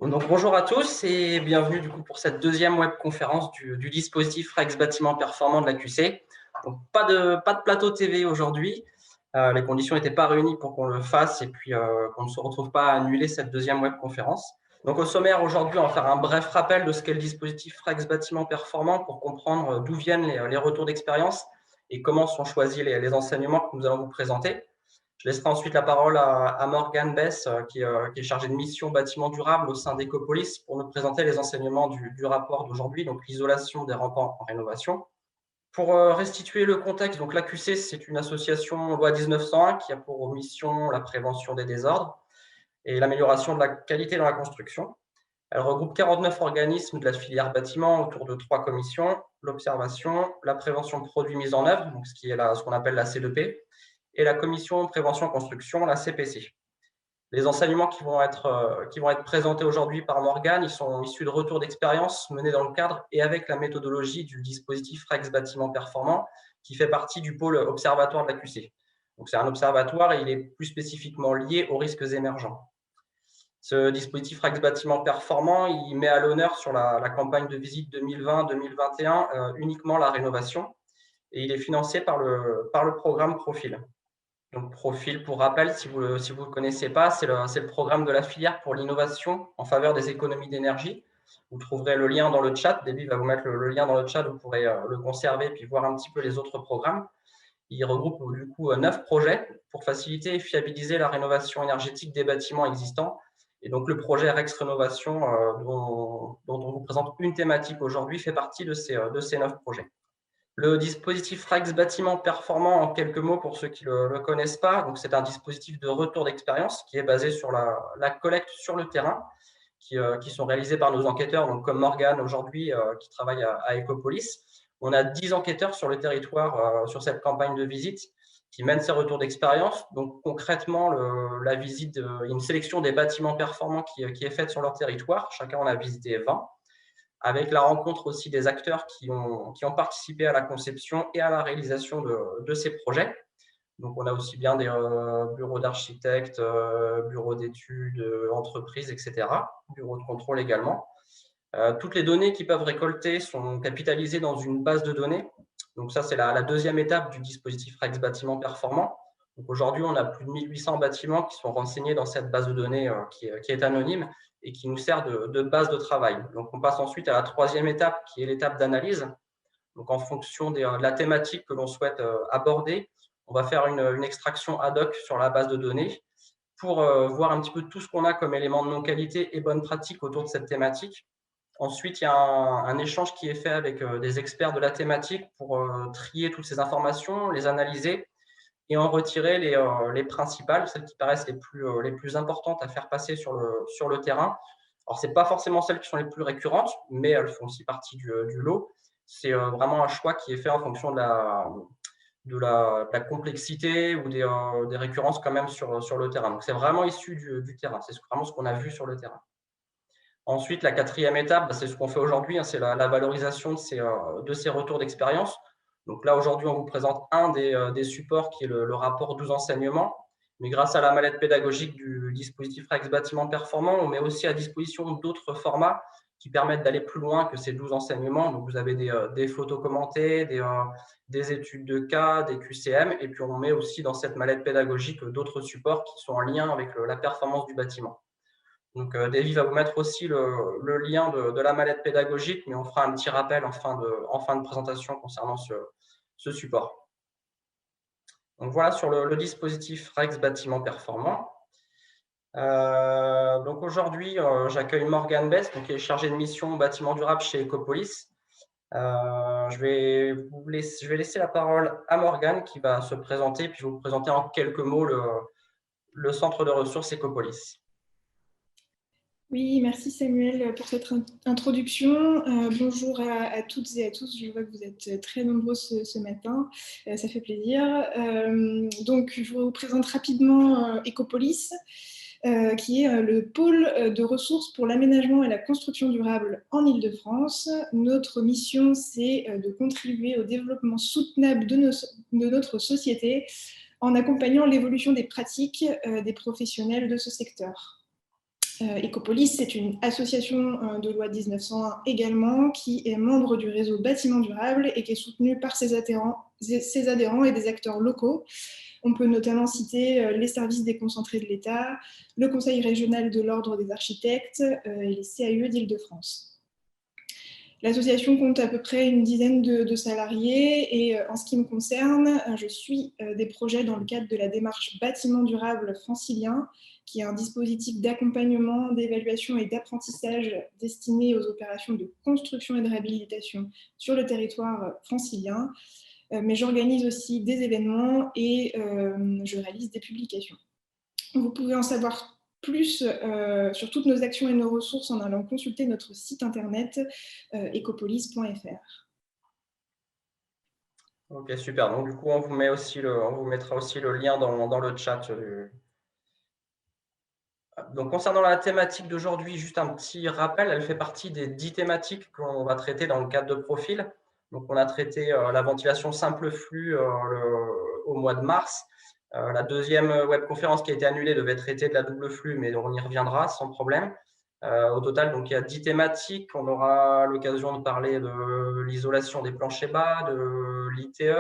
Donc, bonjour à tous et bienvenue du coup pour cette deuxième webconférence du dispositif Rex Bâtiment Performant de la QC. Donc, pas de plateau TV aujourd'hui. Les conditions n'étaient pas réunies pour qu'on le fasse et puis qu'on ne se retrouve pas à annuler cette deuxième webconférence. Donc, au sommaire aujourd'hui, on va faire un bref rappel de ce qu'est le dispositif Rex Bâtiment Performant pour comprendre d'où viennent les retours d'expérience et comment sont choisis les enseignements que nous allons vous présenter. Je laisserai ensuite la parole à Morgane Bess, qui est chargée de mission bâtiment durable au sein d'Ecopolis, pour nous présenter les enseignements du rapport d'aujourd'hui, donc l'isolation des remparts en rénovation. Pour restituer le contexte, donc l'AQC, c'est une association loi 1901 qui a pour mission la prévention des désordres et l'amélioration de la qualité dans la construction. Elle regroupe 49 organismes de la filière bâtiment autour de 3 commissions: l'observation, la prévention de produits mis en œuvre, donc ce qu'on appelle la C2P, et la commission prévention construction, la CPC. Les enseignements qui vont être présentés aujourd'hui par Morgane, ils sont issus de retours d'expérience menés dans le cadre et avec la méthodologie du dispositif Rex Bâtiment Performant, qui fait partie du pôle observatoire de l'AQC. Donc, c'est un observatoire et il est plus spécifiquement lié aux risques émergents. Ce dispositif Rex Bâtiment Performant, il met à l'honneur sur la campagne de visite 2020-2021 uniquement la rénovation, et il est financé par le programme Profil. Donc, Profil, pour rappel, si vous ne le connaissez pas, c'est le programme de la filière pour l'innovation en faveur des économies d'énergie. Vous trouverez le lien dans le chat. David va vous mettre le lien dans le chat, vous pourrez le conserver puis voir un petit peu les autres programmes. Il regroupe du coup 9 projets pour faciliter et fiabiliser la rénovation énergétique des bâtiments existants. Et donc, le projet Rex Rénovation, dont on vous présente une thématique aujourd'hui, fait partie de ces 9 projets. Le dispositif Rex Bâtiment Performant, en quelques mots pour ceux qui ne le connaissent pas, c'est un dispositif de retour d'expérience qui est basé sur la collecte sur le terrain, qui sont réalisés par nos enquêteurs, donc comme Morgane aujourd'hui, qui travaille à Ecopolis. On a 10 enquêteurs sur le territoire sur cette campagne de visite qui mènent ces retours d'expérience. Donc concrètement, la visite, une sélection des bâtiments performants qui est faite sur leur territoire. Chacun en a visité 20, avec la rencontre aussi des acteurs qui ont participé à la conception et à la réalisation de ces projets. Donc, on a aussi bien des bureaux d'architectes, bureaux d'études, entreprises, etc., bureaux de contrôle également. Toutes les données qu'ils peuvent récolter sont capitalisées dans une base de données. Donc, ça, c'est la deuxième étape du dispositif Rex Bâtiment Performant. Donc, aujourd'hui, on a plus de 1800 bâtiments qui sont renseignés dans cette base de données qui est anonyme et qui nous sert de base de travail. Donc, on passe ensuite à la troisième étape, qui est l'étape d'analyse. Donc, en fonction de la thématique que l'on souhaite aborder, on va faire une extraction ad hoc sur la base de données pour voir un petit peu tout ce qu'on a comme éléments de non-qualité et bonnes pratiques autour de cette thématique. Ensuite, il y a un échange qui est fait avec des experts de la thématique pour trier toutes ces informations, les analyser et en retirer les principales, celles qui paraissent les plus importantes à faire passer sur le terrain. Alors, ce n'est pas forcément celles qui sont les plus récurrentes, mais elles font aussi partie du lot. C'est vraiment un choix qui est fait en fonction de la complexité ou des récurrences quand même sur le terrain. Donc, c'est vraiment issu du terrain. C'est vraiment ce qu'on a vu sur le terrain. Ensuite, la quatrième étape, c'est ce qu'on fait aujourd'hui, c'est la valorisation de ces retours d'expérience. Donc là, aujourd'hui, on vous présente un des supports qui est le rapport 12 enseignements. Mais grâce à la mallette pédagogique du dispositif Rex Bâtiment Performant, on met aussi à disposition d'autres formats qui permettent d'aller plus loin que ces 12 enseignements. Donc, vous avez des photos commentées, des études de cas, des QCM, et puis on met aussi dans cette mallette pédagogique d'autres supports qui sont en lien avec la performance du bâtiment. Donc, Davy va vous mettre aussi le lien de la mallette pédagogique, mais on fera un petit rappel en fin de présentation concernant ce support. Donc, voilà sur le dispositif Rex Bâtiment Performant. Donc, aujourd'hui, j'accueille Morgane Bess, qui est chargée de mission bâtiment durable chez Ecopolis. Je vais laisser la parole à Morgane qui va se présenter, puis vous présenter en quelques mots le centre de ressources Ecopolis. Oui, merci Samuel pour cette introduction. Bonjour à toutes et à tous. Je vois que vous êtes très nombreux ce matin. Ça fait plaisir. Donc, je vous présente rapidement Ecopolis, qui est le pôle de ressources pour l'aménagement et la construction durable en Île-de-France. Notre mission, c'est de contribuer au développement soutenable de notre société en accompagnant l'évolution des pratiques des professionnels de ce secteur. Ecopolis, c'est une association de loi 1901 également, qui est membre du réseau Bâtiment Durable et qui est soutenue par ses adhérents et des acteurs locaux. On peut notamment citer les services déconcentrés de l'État, le Conseil régional de l'Ordre des architectes et les CAE d'Île-de-France. L'association compte à peu près une dizaine de salariés et en ce qui me concerne, je suis des projets dans le cadre de la démarche Bâtiment Durable francilien, qui est un dispositif d'accompagnement, d'évaluation et d'apprentissage destiné aux opérations de construction et de réhabilitation sur le territoire francilien. Mais j'organise aussi des événements et je réalise des publications. Vous pouvez en savoir plus sur toutes nos actions et nos ressources en allant consulter notre site internet ecopolis.fr. Ok, super. Donc, du coup, on vous mettra aussi le lien dans le chat. Donc, concernant la thématique d'aujourd'hui, juste un petit rappel, elle fait partie des 10 thématiques qu'on va traiter dans le cadre de Profil. Donc, on a traité la ventilation simple flux au mois de mars. La deuxième webconférence qui a été annulée devait traiter de la double flux, mais on y reviendra sans problème. Au total, donc, il y a 10 thématiques. On aura l'occasion de parler de l'isolation des planchers bas, de l'ITE.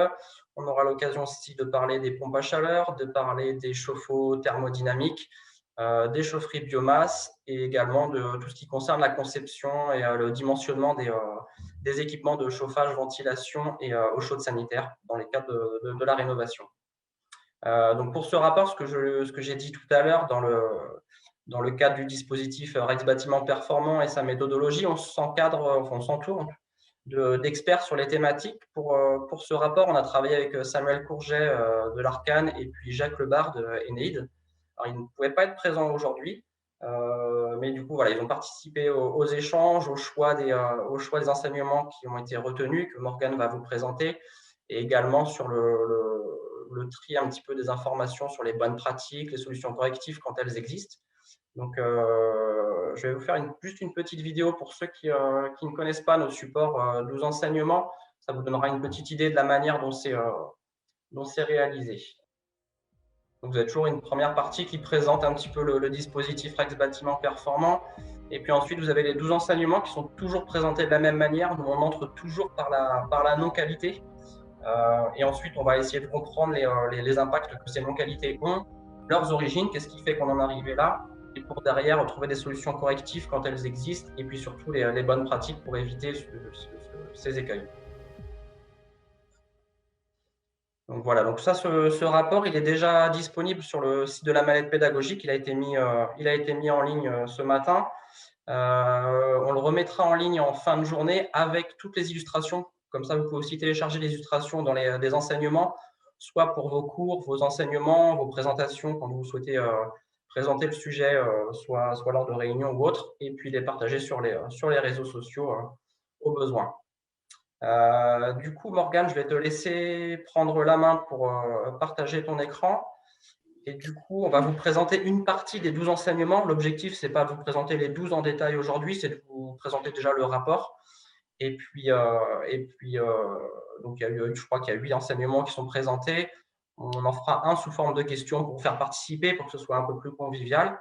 On aura l'occasion aussi de parler des pompes à chaleur, de parler des chauffe-eau thermodynamiques, des chaufferies biomasse et également de tout ce qui concerne la conception et le dimensionnement des équipements de chauffage, ventilation et eau chaude sanitaire dans les cadres de la rénovation. Donc pour ce rapport, ce que j'ai dit tout à l'heure dans le cadre du dispositif Rex Bâtiment Performant et sa méthodologie, on s'entoure d'experts sur les thématiques. Pour ce rapport, on a travaillé avec Samuel Courget de l'Arcane et puis Jacques Lebar de Eneid. Alors, ils ne pouvaient pas être présents aujourd'hui, mais du coup, voilà, ils ont participé aux échanges, au choix des enseignements qui ont été retenus, que Morgane va vous présenter, et également sur le tri un petit peu des informations sur les bonnes pratiques, les solutions correctives quand elles existent. Donc, je vais vous faire juste une petite vidéo pour ceux qui ne connaissent pas nos supports 12 enseignements. Ça vous donnera une petite idée de la manière dont c'est réalisé. Donc, vous avez toujours une première partie qui présente un petit peu le dispositif Rex Bâtiment Performant. Et puis ensuite, vous avez les 12 enseignements qui sont toujours présentés de la même manière. Nous, on entre toujours par la non-qualité. Et ensuite, on va essayer de comprendre les impacts que ces non-qualités ont, leurs origines, qu'est-ce qui fait qu'on en est arrivé là, et pour derrière trouver des solutions correctives quand elles existent, et puis surtout les bonnes pratiques pour éviter ces écueils. Donc voilà, donc ça, ce rapport, il est déjà disponible sur le site de la mallette pédagogique. Il a été mis en ligne ce matin. On le remettra en ligne en fin de journée avec toutes les illustrations. Comme ça, vous pouvez aussi télécharger les illustrations dans des enseignements, soit pour vos cours, vos enseignements, vos présentations, quand vous souhaitez présenter le sujet, soit lors de réunions ou autres, et puis les partager sur les réseaux sociaux au besoin. Du coup, Morgane, je vais te laisser prendre la main pour partager ton écran. Et du coup, on va vous présenter une partie des 12 enseignements. L'objectif, ce n'est pas de vous présenter les 12 en détail aujourd'hui, c'est de vous présenter déjà le rapport. Et puis donc je crois qu'il y a 8 enseignements qui sont présentés. On en fera un sous forme de questions pour vous faire participer, pour que ce soit un peu plus convivial.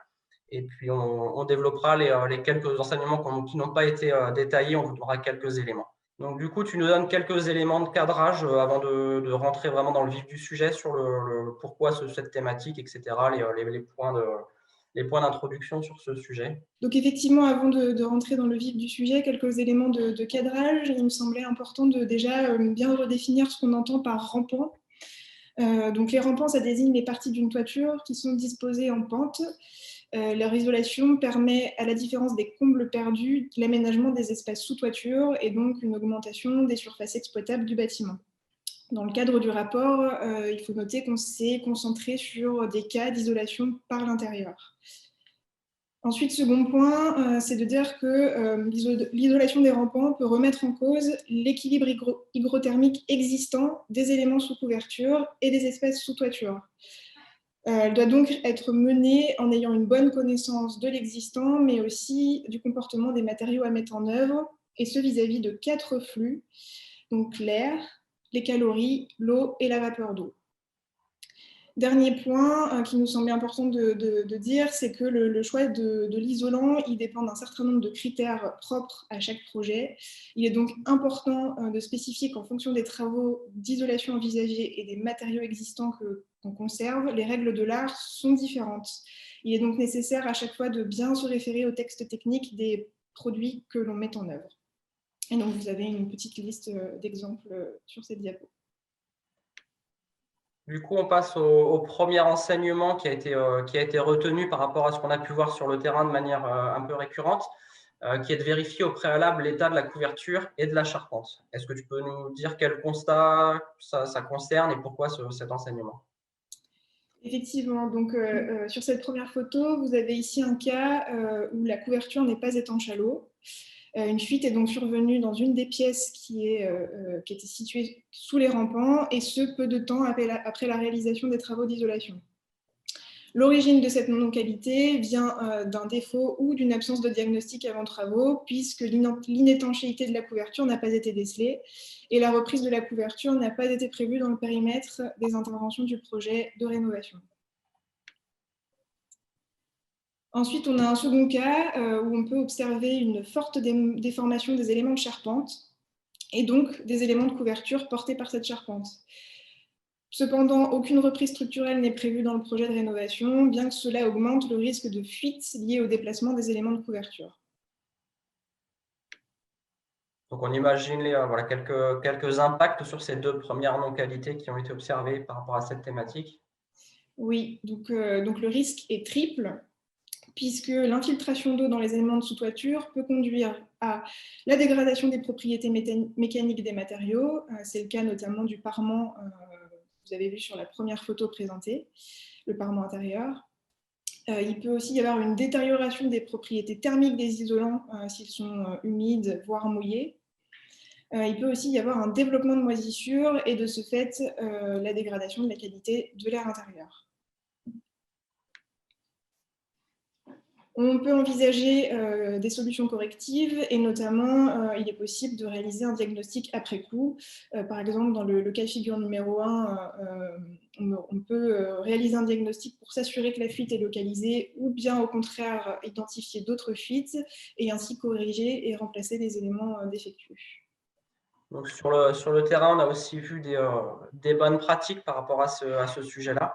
Et puis, on développera les quelques enseignements qui n'ont pas été détaillés. On vous donnera quelques éléments. Donc, du coup, tu nous donnes quelques éléments de cadrage avant de rentrer vraiment dans le vif du sujet sur le pourquoi cette thématique, etc., les points d'introduction sur ce sujet. Donc effectivement, avant de rentrer dans le vif du sujet, quelques éléments de cadrage. Il me semblait important de déjà bien redéfinir ce qu'on entend par rampant. Donc les rampants, ça désigne les parties d'une toiture qui sont disposées en pente. Leur isolation permet, à la différence des combles perdus, l'aménagement des espaces sous toiture et donc une augmentation des surfaces exploitables du bâtiment. Dans le cadre du rapport, il faut noter qu'on s'est concentré sur des cas d'isolation par l'intérieur. Ensuite, second point, c'est de dire que l'isolation des rampants peut remettre en cause l'équilibre hygrothermique existant des éléments sous couverture et des espaces sous toiture. Elle doit donc être menée en ayant une bonne connaissance de l'existant, mais aussi du comportement des matériaux à mettre en œuvre, et ce vis-à-vis de 4 flux, donc l'air, les calories, l'eau et la vapeur d'eau. Dernier point qui nous semblait important de dire, c'est que le choix de l'isolant, il dépend d'un certain nombre de critères propres à chaque projet. Il est donc important de spécifier qu'en fonction des travaux d'isolation envisagés et des matériaux existants qu'on conserve, les règles de l'art sont différentes. Il est donc nécessaire à chaque fois de bien se référer au texte technique des produits que l'on met en œuvre. Et donc, vous avez une petite liste d'exemples sur cette diapo. Du coup, on passe au premier enseignement qui a été retenu par rapport à ce qu'on a pu voir sur le terrain de manière un peu récurrente, qui est de vérifier au préalable l'état de la couverture et de la charpente. Est-ce que tu peux nous dire quel constat ça concerne et pourquoi cet enseignement? Effectivement, donc sur cette première photo, vous avez ici un cas où la couverture n'est pas étanche à l'eau. Une fuite est donc survenue dans une des pièces qui était située sous les rampants, et ce, peu de temps après la réalisation des travaux d'isolation. L'origine de cette non-qualité vient d'un défaut ou d'une absence de diagnostic avant travaux, puisque l'inétanchéité de la couverture n'a pas été décelée et la reprise de la couverture n'a pas été prévue dans le périmètre des interventions du projet de rénovation. Ensuite, on a un second cas où on peut observer une forte déformation des éléments de charpente et donc des éléments de couverture portés par cette charpente. Cependant, aucune reprise structurelle n'est prévue dans le projet de rénovation, bien que cela augmente le risque de fuite lié au déplacement des éléments de couverture. Donc, on imagine voilà, quelques impacts sur ces deux premières non-qualités qui ont été observées par rapport à cette thématique. Oui, donc le risque est triple, puisque l'infiltration d'eau dans les éléments de sous-toiture peut conduire à la dégradation des propriétés mécaniques des matériaux. C'est le cas notamment du parement que vous avez vu sur la première photo présentée, le parement intérieur. Il peut aussi y avoir une détérioration des propriétés thermiques des isolants s'ils sont humides, voire mouillés. Il peut aussi y avoir un développement de moisissure et de ce fait la dégradation de la qualité de l'air intérieur. On peut envisager des solutions correctives et notamment, il est possible de réaliser un diagnostic après coup. Par exemple, dans le cas de figure numéro 1, on peut réaliser un diagnostic pour s'assurer que la fuite est localisée ou bien au contraire identifier d'autres fuites et ainsi corriger et remplacer les éléments défectueux. Donc, sur le terrain, on a aussi vu des bonnes pratiques par rapport à ce sujet-là.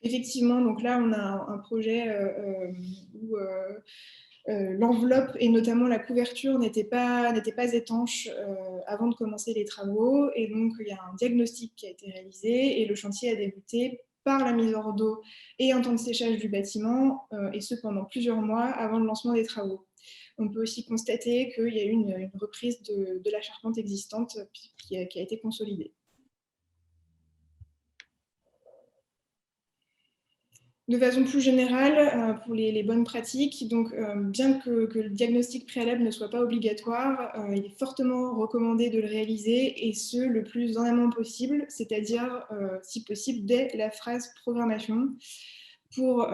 Effectivement, donc là, on a un projet où l'enveloppe et notamment la couverture n'étaient pas étanches avant de commencer les travaux. Et donc, il y a un diagnostic qui a été réalisé et le chantier a débuté par la mise hors d'eau et un temps de séchage du bâtiment, et ce pendant plusieurs mois avant le lancement des travaux. On peut aussi constater qu'il y a eu une reprise de la charpente existante qui a été consolidée. De façon plus générale, pour les bonnes pratiques, donc, bien que le diagnostic préalable ne soit pas obligatoire, il est fortement recommandé de le réaliser et ce, le plus en amont possible, c'est-à-dire, si possible, dès la phase programmation, pour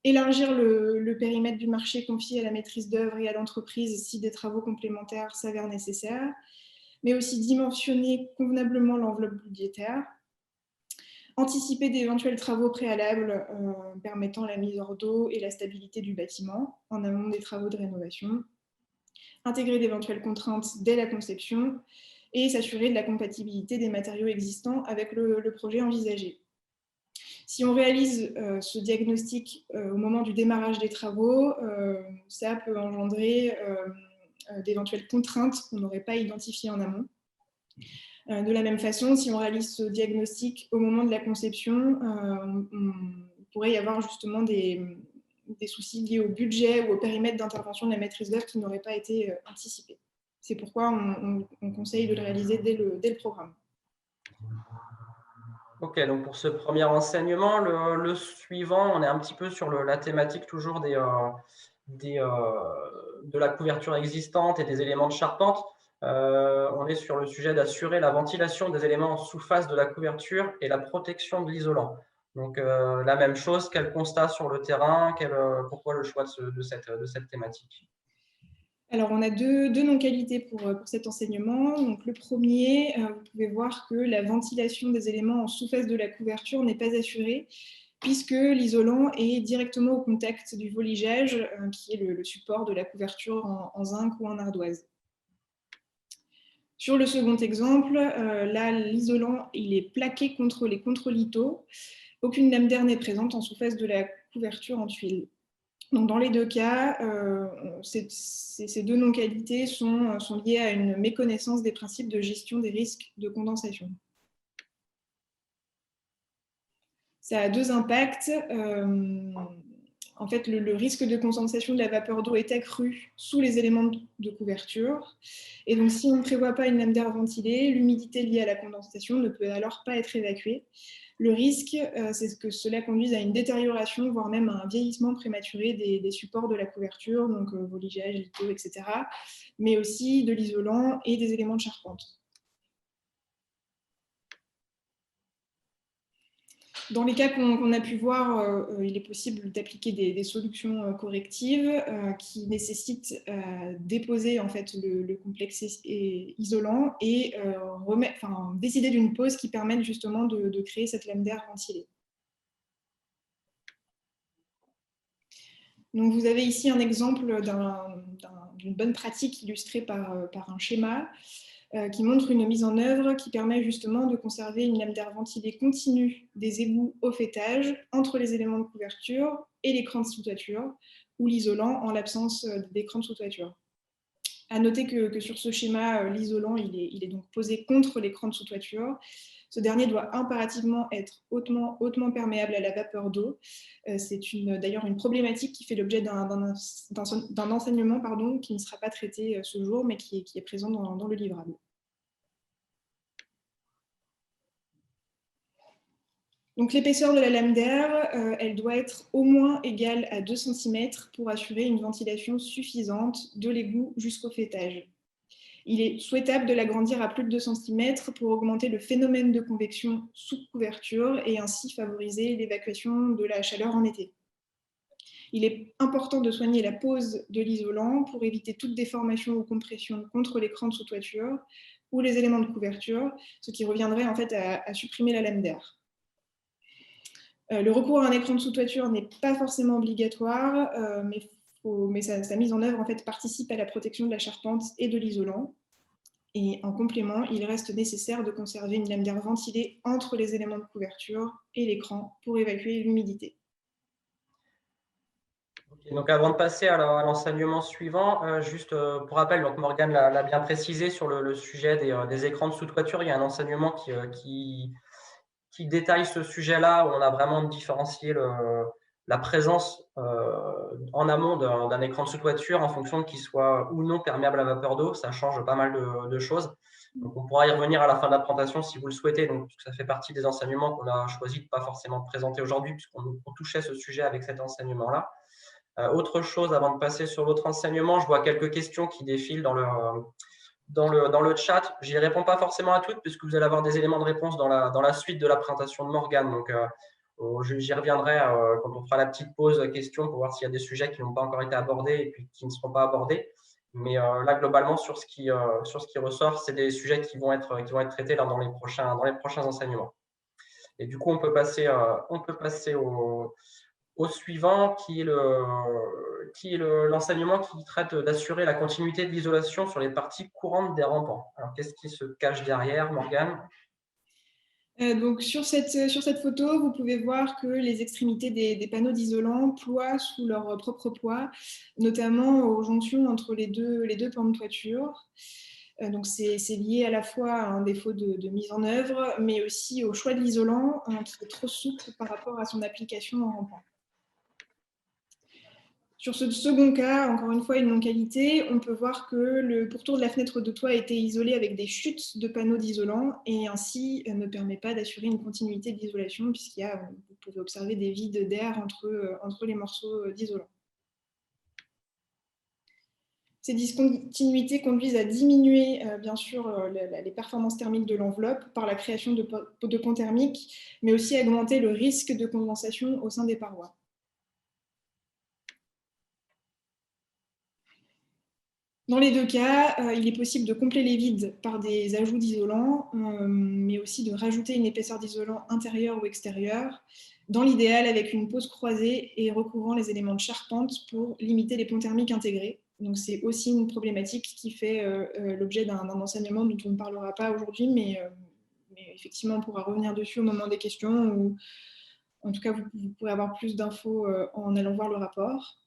élargir le périmètre du marché confié à la maîtrise d'œuvre et à l'entreprise si des travaux complémentaires s'avèrent nécessaires, mais aussi dimensionner convenablement l'enveloppe budgétaire, anticiper d'éventuels travaux préalables permettant la mise hors d'eau et la stabilité du bâtiment en amont des travaux de rénovation, intégrer d'éventuelles contraintes dès la conception et s'assurer de la compatibilité des matériaux existants avec le projet envisagé. Si on réalise ce diagnostic au moment du démarrage des travaux, ça peut engendrer d'éventuelles contraintes qu'on n'aurait pas identifiées en amont. De la même façon, si on réalise ce diagnostic au moment de la conception, il pourrait y avoir justement des soucis liés au budget ou au périmètre d'intervention de la maîtrise d'œuvre qui n'auraient pas été anticipés. C'est pourquoi on conseille de le réaliser dès le programme. Ok, donc pour ce premier enseignement, le suivant, on est un petit peu sur la thématique toujours de la couverture existante et des éléments de charpente. On est sur le sujet d'assurer la ventilation des éléments en sous-face de la couverture et la protection de l'isolant. Donc la même chose, quel constat sur le terrain, pourquoi le choix de cette thématique? Alors, on a deux non-qualités pour cet enseignement. Donc, le premier, vous pouvez voir que la ventilation des éléments en sous-face de la couverture n'est pas assurée, puisque l'isolant est directement au contact du voligeage, qui est le support de la couverture en zinc ou en ardoise. Sur le second exemple, là, l'isolant il est plaqué contre les controlithos. Aucune lame d'air n'est présente en sous-face de la couverture en tuile. Donc, dans les deux cas, ces deux non-qualités sont liées à une méconnaissance des principes de gestion des risques de condensation. Ça a deux impacts. En fait, le risque de condensation de la vapeur d'eau est accru sous les éléments de couverture. Et donc, si on ne prévoit pas une lame d'air ventilée, l'humidité liée à la condensation ne peut alors pas être évacuée. Le risque, c'est que cela conduise à une détérioration, voire même à un vieillissement prématuré des supports de la couverture, donc voligeage, litho, etc., mais aussi de l'isolant et des éléments de charpente. Dans les cas qu'on a pu voir, il est possible d'appliquer des solutions correctives qui nécessitent déposer en fait, le complexe isolant et décider d'une pose qui permette justement de créer cette lame d'air ventilée. Donc, vous avez ici un exemple d'une bonne pratique illustrée par un schéma qui montre une mise en œuvre qui permet justement de conserver une lame d'air ventilée continue des égouts au faîtage entre les éléments de couverture et l'écran de sous-toiture ou l'isolant en l'absence d'écran de sous-toiture. À noter que sur ce schéma, l'isolant il est donc posé contre l'écran de sous-toiture. Ce dernier doit impérativement être hautement perméable à la vapeur d'eau. C'est d'ailleurs une problématique qui fait l'objet d'un enseignement qui ne sera pas traité ce jour, mais qui est présent dans le livrable. Donc, l'épaisseur de la lame d'air, elle doit être au moins égale à 2 cm pour assurer une ventilation suffisante de l'égout jusqu'au faîtage. Il est souhaitable de l'agrandir à plus de 2 cm pour augmenter le phénomène de convection sous couverture et ainsi favoriser l'évacuation de la chaleur en été. Il est important de soigner la pose de l'isolant pour éviter toute déformation ou compression contre l'écran de sous-toiture ou les éléments de couverture, ce qui reviendrait en fait à supprimer la lame d'air. Le recours à un écran de sous-toiture n'est pas forcément obligatoire, mais sa mise en œuvre en fait, participe à la protection de la charpente et de l'isolant. Et en complément, il reste nécessaire de conserver une lame d'air ventilée entre les éléments de couverture et l'écran pour évacuer l'humidité. Okay, donc avant de passer à l'enseignement suivant, juste pour rappel, donc Morgane l'a bien précisé sur le sujet des écrans de sous-toiture, il y a un enseignement qui détaille ce sujet-là, où on a vraiment différencié la présence en amont d'un écran de sous-toiture en fonction de qu'il soit ou non perméable à vapeur d'eau. Ça change pas mal de choses. Donc, on pourra y revenir à la fin de la présentation si vous le souhaitez. Donc, ça fait partie des enseignements qu'on a choisi de ne pas forcément présenter aujourd'hui, puisqu'on touchait ce sujet avec cet enseignement-là. Autre chose, avant de passer sur l'autre enseignement, je vois quelques questions qui défilent dans le chat. Je n'y réponds pas forcément à toutes, puisque vous allez avoir des éléments de réponse dans la suite de la présentation de Morgane. Donc, j'y reviendrai quand on fera la petite pause questions pour voir s'il y a des sujets qui n'ont pas encore été abordés et puis qui ne seront pas abordés. Mais là, globalement, sur ce qui ressort, c'est des sujets qui vont être traités là, dans les prochains enseignements. Et du coup, on peut passer au suivant, qui est l'enseignement qui traite d'assurer la continuité de l'isolation sur les parties courantes des rampants. Alors, qu'est-ce qui se cache derrière, Morgane ? Donc sur cette photo, vous pouvez voir que les extrémités des panneaux d'isolant ploient sous leur propre poids, notamment aux jonctions entre les deux pans de toiture. Donc c'est lié à la fois à un défaut de mise en œuvre, mais aussi au choix de l'isolant qui est trop souple par rapport à son application en rampant. Sur ce second cas, encore une fois, une non-qualité, on peut voir que le pourtour de la fenêtre de toit a été isolé avec des chutes de panneaux d'isolant et ainsi ne permet pas d'assurer une continuité d'isolation vous pouvez observer des vides d'air entre les morceaux d'isolant. Ces discontinuités conduisent à diminuer, bien sûr, les performances thermiques de l'enveloppe par la création de ponts thermiques, mais aussi à augmenter le risque de condensation au sein des parois. Dans les deux cas, il est possible de combler les vides par des ajouts d'isolants, mais aussi de rajouter une épaisseur d'isolant intérieure ou extérieure, dans l'idéal avec une pose croisée et recouvrant les éléments de charpente pour limiter les ponts thermiques intégrés. Donc c'est aussi une problématique qui fait l'objet d'un enseignement dont on ne parlera pas aujourd'hui, mais effectivement on pourra revenir dessus au moment des questions, ou en tout cas vous pourrez avoir plus d'infos en allant voir le rapport.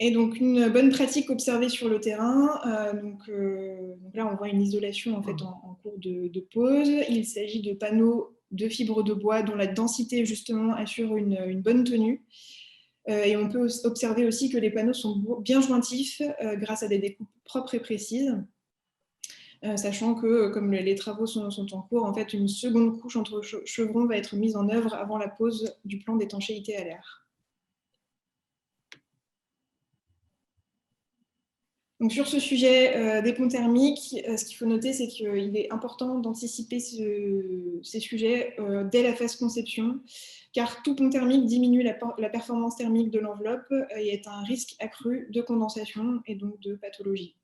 Et donc, une bonne pratique observée sur le terrain. Donc là, on voit une isolation en fait en cours de pose. Il s'agit de panneaux de fibres de bois dont la densité justement assure une bonne tenue. Et on peut observer aussi que les panneaux sont bien jointifs grâce à des découpes propres et précises. Sachant que, comme les travaux sont en cours, en fait, une seconde couche entre chevrons va être mise en œuvre avant la pose du plan d'étanchéité à l'air. Donc sur ce sujet des ponts thermiques, ce qu'il faut noter, c'est qu'il est important d'anticiper ces sujets dès la phase conception, car tout pont thermique diminue la performance thermique de l'enveloppe et est un risque accru de condensation et donc de pathologie.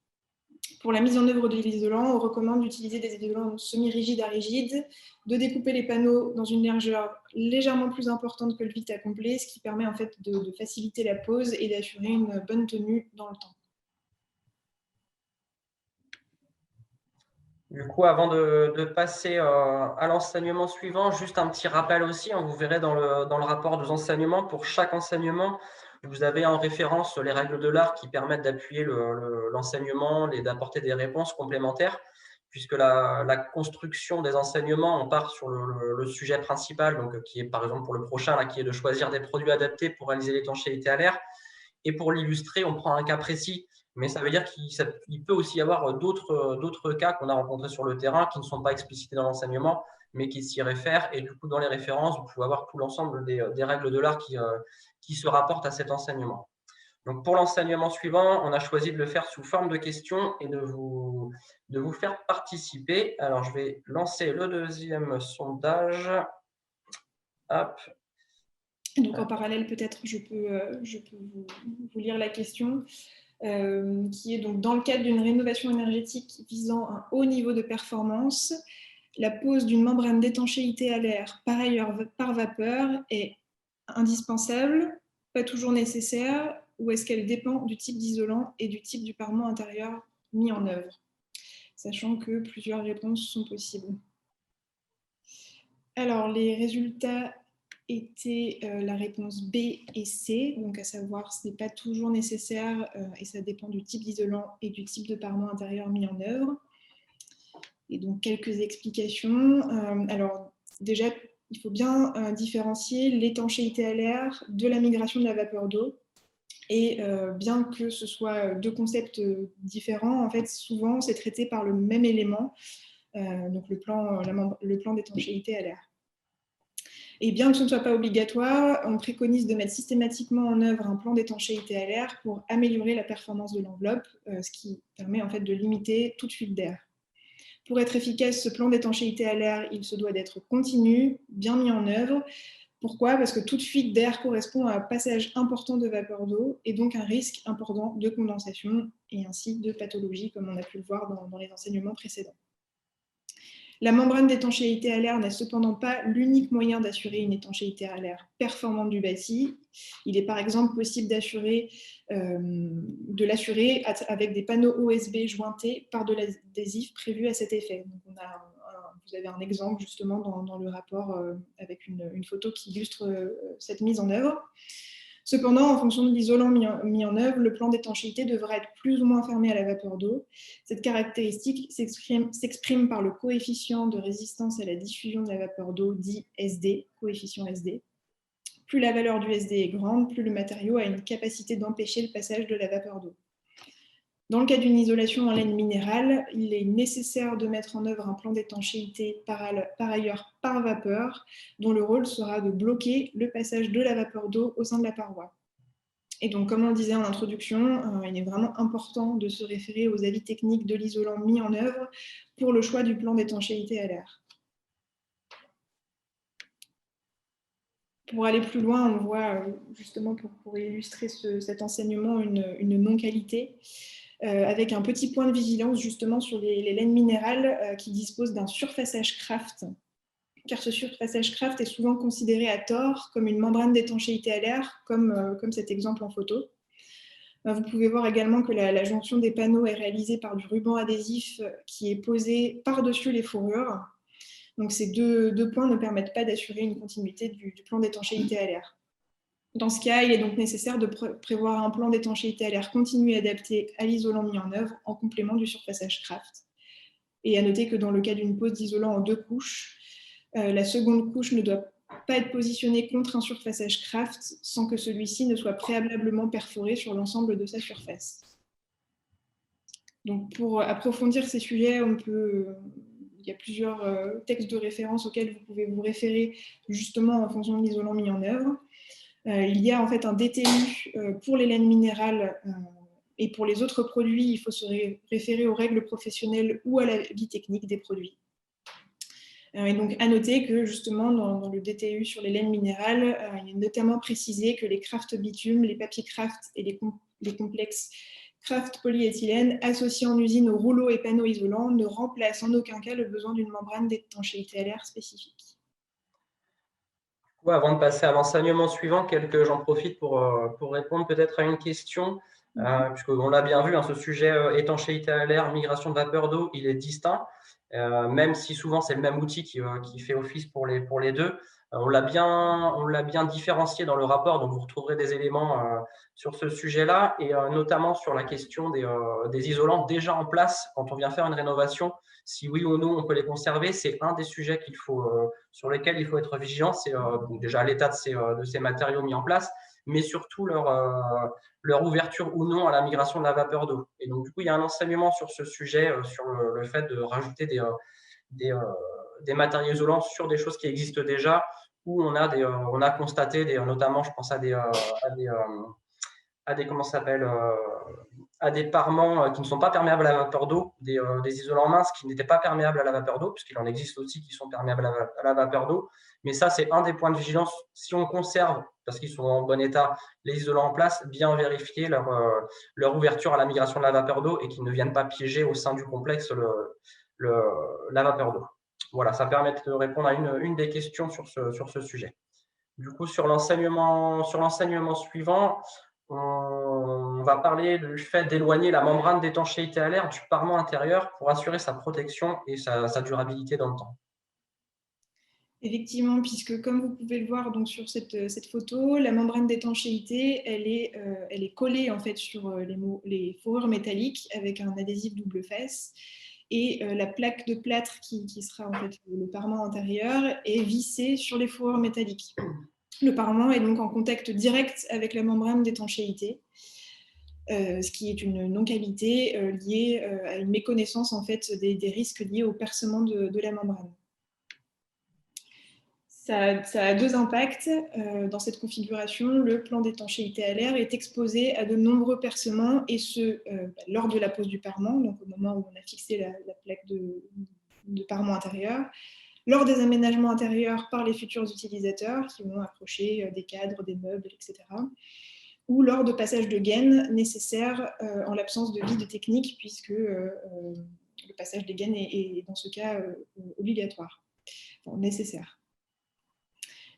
Pour la mise en œuvre de l'isolant, on recommande d'utiliser des isolants semi-rigides à rigides, de découper les panneaux dans une largeur légèrement plus importante que le vide à combler, ce qui permet en fait de faciliter la pose et d'assurer une bonne tenue dans le temps. Du coup, avant de passer à l'enseignement suivant, juste un petit rappel aussi, vous verrez dans le rapport des enseignements, pour chaque enseignement, vous avez en référence les règles de l'art qui permettent d'appuyer l'enseignement et d'apporter des réponses complémentaires, puisque la construction des enseignements, on part sur le sujet principal, donc, qui est par exemple pour le prochain, là, qui est de choisir des produits adaptés pour réaliser l'étanchéité à l'air. Et pour l'illustrer, on prend un cas précis. Mais ça veut dire qu'il peut aussi y avoir d'autres cas qu'on a rencontrés sur le terrain qui ne sont pas explicités dans l'enseignement, mais qui s'y réfèrent. Et du coup, dans les références, vous pouvez avoir tout l'ensemble des règles de l'art qui se rapportent à cet enseignement. Donc, pour l'enseignement suivant, on a choisi de le faire sous forme de questions et de vous faire participer. Alors, je vais lancer le deuxième sondage. Hop. Donc, en parallèle, peut-être, je peux vous lire la question. Qui est donc dans le cadre d'une rénovation énergétique visant un haut niveau de performance, la pose d'une membrane d'étanchéité à l'air, par ailleurs par vapeur, est indispensable, pas toujours nécessaire, ou est-ce qu'elle dépend du type d'isolant et du type du parement intérieur mis en œuvre, sachant que plusieurs réponses sont possibles. Alors, les résultats était la réponse B et C, donc à savoir ce n'est pas toujours nécessaire et ça dépend du type d'isolant et du type de parement intérieur mis en œuvre. Et donc quelques explications. Alors déjà, il faut bien différencier l'étanchéité à l'air de la migration de la vapeur d'eau. Et bien que ce soit deux concepts différents, en fait, souvent c'est traité par le même élément, donc le plan d'étanchéité à l'air. Et bien que ce ne soit pas obligatoire, on préconise de mettre systématiquement en œuvre un plan d'étanchéité à l'air pour améliorer la performance de l'enveloppe, ce qui permet en fait de limiter toute fuite d'air. Pour être efficace, ce plan d'étanchéité à l'air, il se doit d'être continu, bien mis en œuvre. Pourquoi ? Parce que toute fuite d'air correspond à un passage important de vapeur d'eau et donc un risque important de condensation et ainsi de pathologie, comme on a pu le voir dans les enseignements précédents. La membrane d'étanchéité à l'air n'est cependant pas l'unique moyen d'assurer une étanchéité à l'air performante du bâti. Il est par exemple possible de l'assurer avec des panneaux OSB jointés par de l'adhésif prévu à cet effet. Donc vous avez un exemple justement dans le rapport avec une photo qui illustre cette mise en œuvre. Cependant, en fonction de l'isolant mis en œuvre, le plan d'étanchéité devra être plus ou moins fermé à la vapeur d'eau. Cette caractéristique s'exprime par le coefficient de résistance à la diffusion de la vapeur d'eau, dit SD, coefficient SD. Plus la valeur du SD est grande, plus le matériau a une capacité d'empêcher le passage de la vapeur d'eau. Dans le cas d'une isolation en laine minérale, il est nécessaire de mettre en œuvre un plan d'étanchéité par ailleurs par vapeur, dont le rôle sera de bloquer le passage de la vapeur d'eau au sein de la paroi. Et donc, comme on le disait en introduction, il est vraiment important de se référer aux avis techniques de l'isolant mis en œuvre pour le choix du plan d'étanchéité à l'air. Pour aller plus loin, on voit justement pour illustrer cet enseignement une non-qualité avec un petit point de vigilance justement sur les laines minérales qui disposent d'un surfaçage Kraft, car ce surfaçage Kraft est souvent considéré à tort comme une membrane d'étanchéité à l'air, comme cet exemple en photo. Vous pouvez voir également que la jonction des panneaux est réalisée par du ruban adhésif qui est posé par-dessus les fourrures. Donc ces deux points ne permettent pas d'assurer une continuité du plan d'étanchéité à l'air. Dans ce cas, il est donc nécessaire de prévoir un plan d'étanchéité à l'air continu et adapté à l'isolant mis en œuvre en complément du surfaçage Kraft. Et à noter que dans le cas d'une pose d'isolant en 2 couches, la seconde couche ne doit pas être positionnée contre un surfaçage Kraft sans que celui-ci ne soit préalablement perforé sur l'ensemble de sa surface. Donc pour approfondir ces sujets, il y a plusieurs textes de référence auxquels vous pouvez vous référer justement en fonction de l'isolant mis en œuvre. Il y a en fait un DTU pour les laines minérales et pour les autres produits, il faut se référer aux règles professionnelles ou à l'avis technique des produits. Et donc à noter que justement dans le DTU sur les laines minérales, il est notamment précisé que les Kraft bitume, les papiers Kraft et les complexes Kraft polyéthylène associés en usine aux rouleaux et panneaux isolants ne remplacent en aucun cas le besoin d'une membrane d'étanchéité à l'air spécifique. Avant de passer à l'enseignement suivant, j'en profite pour répondre peut-être à une question, puisqu'on l'a bien vu, ce sujet étanchéité à l'air, migration de vapeur d'eau, il est distinct, même si souvent c'est le même outil qui fait office pour les deux. On l'a bien différencié dans le rapport, donc vous retrouverez des éléments sur ce sujet-là, et notamment sur la question des isolants déjà en place quand on vient faire une rénovation. Si oui ou non on peut les conserver, c'est un des sujets sur lesquels il faut être vigilant. C'est déjà l'état de ces matériaux mis en place, mais surtout leur ouverture ou non à la migration de la vapeur d'eau. Et donc, du coup, il y a un enseignement sur ce sujet, sur le fait de rajouter des matériaux isolants sur des choses qui existent déjà, où on a constaté, notamment, je pense à des parements qui ne sont pas perméables à la vapeur d'eau, des isolants minces qui n'étaient pas perméables à la vapeur d'eau, puisqu'il en existe aussi qui sont perméables à la vapeur d'eau. Mais ça, c'est un des points de vigilance. Si on conserve, parce qu'ils sont en bon état, les isolants en place, bien vérifier leur ouverture à la migration de la vapeur d'eau et qu'ils ne viennent pas piéger au sein du complexe la vapeur d'eau. Voilà, ça permet de répondre à une des questions sur ce sujet. Du coup, sur l'enseignement suivant, on va parler du fait d'éloigner la membrane d'étanchéité à l'air du parement intérieur pour assurer sa protection et sa durabilité dans le temps. Effectivement, puisque comme vous pouvez le voir donc, sur cette photo, la membrane d'étanchéité, elle est collée en fait sur les fourrures métalliques avec un adhésif double fesse. Et la plaque de plâtre qui sera en fait le parement intérieur est vissée sur les fourrures métalliques. Le parement est donc en contact direct avec la membrane d'étanchéité, ce qui est une non-qualité liée à une méconnaissance en fait, des risques liés au percement de la membrane. Ça a 2 impacts. Dans cette configuration, le plan d'étanchéité à l'air est exposé à de nombreux percements, et ce, lors de la pose du parement, donc au moment où on a fixé la plaque de parement intérieur, lors des aménagements intérieurs par les futurs utilisateurs qui vont accrocher des cadres, des meubles, etc., ou lors de passages de gaines nécessaires en l'absence de vide technique, puisque le passage des gaines est dans ce cas obligatoire, enfin, nécessaire.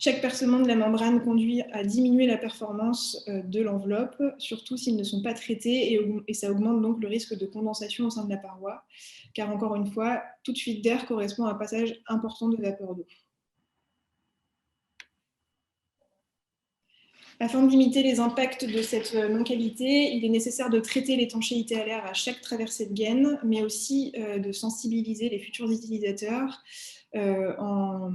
Chaque percement de la membrane conduit à diminuer la performance de l'enveloppe, surtout s'ils ne sont pas traités, et ça augmente donc le risque de condensation au sein de la paroi, car encore une fois, toute fuite d'air correspond à un passage important de vapeur d'eau. Afin de limiter les impacts de cette non-qualité, il est nécessaire de traiter l'étanchéité à l'air à chaque traversée de gaine, mais aussi de sensibiliser les futurs utilisateurs en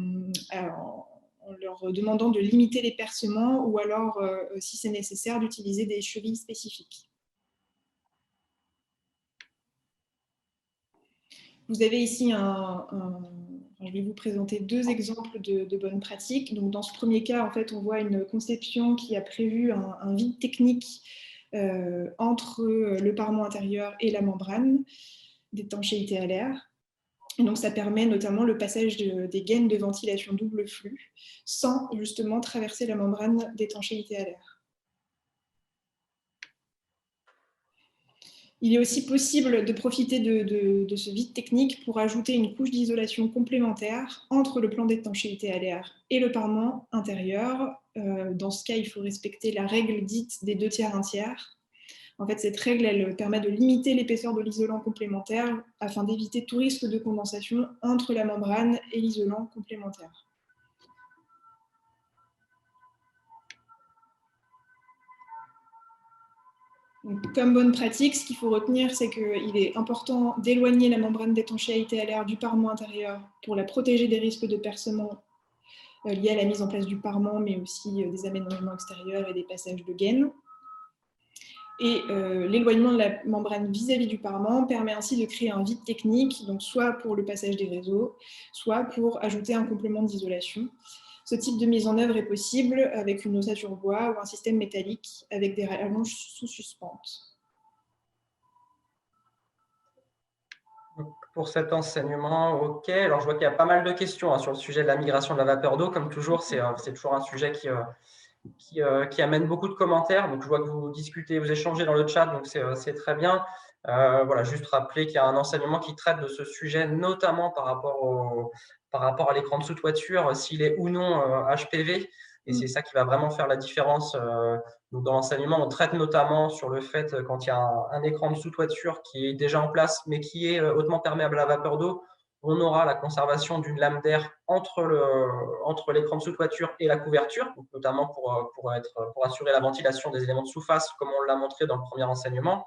leur demandant de limiter les percements, ou alors, si c'est nécessaire, d'utiliser des chevilles spécifiques. Vous avez ici je vais vous présenter 2 exemples de bonnes pratiques. Donc, dans ce premier cas, en fait, on voit une conception qui a prévu un vide technique entre le parement intérieur et la membrane d'étanchéité à l'air. Et donc, ça permet notamment le passage des gaines de ventilation double flux sans justement traverser la membrane d'étanchéité à l'air. Il est aussi possible de profiter de ce vide technique pour ajouter une couche d'isolation complémentaire entre le plan d'étanchéité à l'air et le parement intérieur. Dans ce cas, il faut respecter la règle dite des 2/3, 1/3. En fait, cette règle, elle permet de limiter l'épaisseur de l'isolant complémentaire afin d'éviter tout risque de condensation entre la membrane et l'isolant complémentaire. Donc, comme bonne pratique, ce qu'il faut retenir, c'est qu'il est important d'éloigner la membrane d'étanchéité à l'air du parement intérieur pour la protéger des risques de percement liés à la mise en place du parement, mais aussi des aménagements extérieurs et des passages de gaines. Et l'éloignement de la membrane vis-à-vis du parement permet ainsi de créer un vide technique, donc soit pour le passage des réseaux, soit pour ajouter un complément d'isolation. Ce type de mise en œuvre est possible avec une ossature bois ou un système métallique avec des rallonges sous suspente. Pour cet enseignement, ok. Alors, je vois qu'il y a pas mal de questions sur le sujet de la migration de la vapeur d'eau. Comme toujours, c'est toujours un sujet qui amène beaucoup de commentaires. Donc, je vois que vous discutez, vous échangez dans le chat, donc c'est très bien. Voilà, juste rappeler qu'il y a un enseignement qui traite de ce sujet, notamment par rapport à l'écran de sous-toiture, s'il est ou non HPV. Et c'est ça qui va vraiment faire la différence. Donc, dans l'enseignement, on traite notamment sur le fait, quand il y a un écran de sous-toiture qui est déjà en place, mais qui est hautement perméable à la vapeur d'eau, on aura la conservation d'une lame d'air entre l'écran de sous-toiture et la couverture, donc notamment pour assurer la ventilation des éléments de sous-face, comme on l'a montré dans le premier enseignement.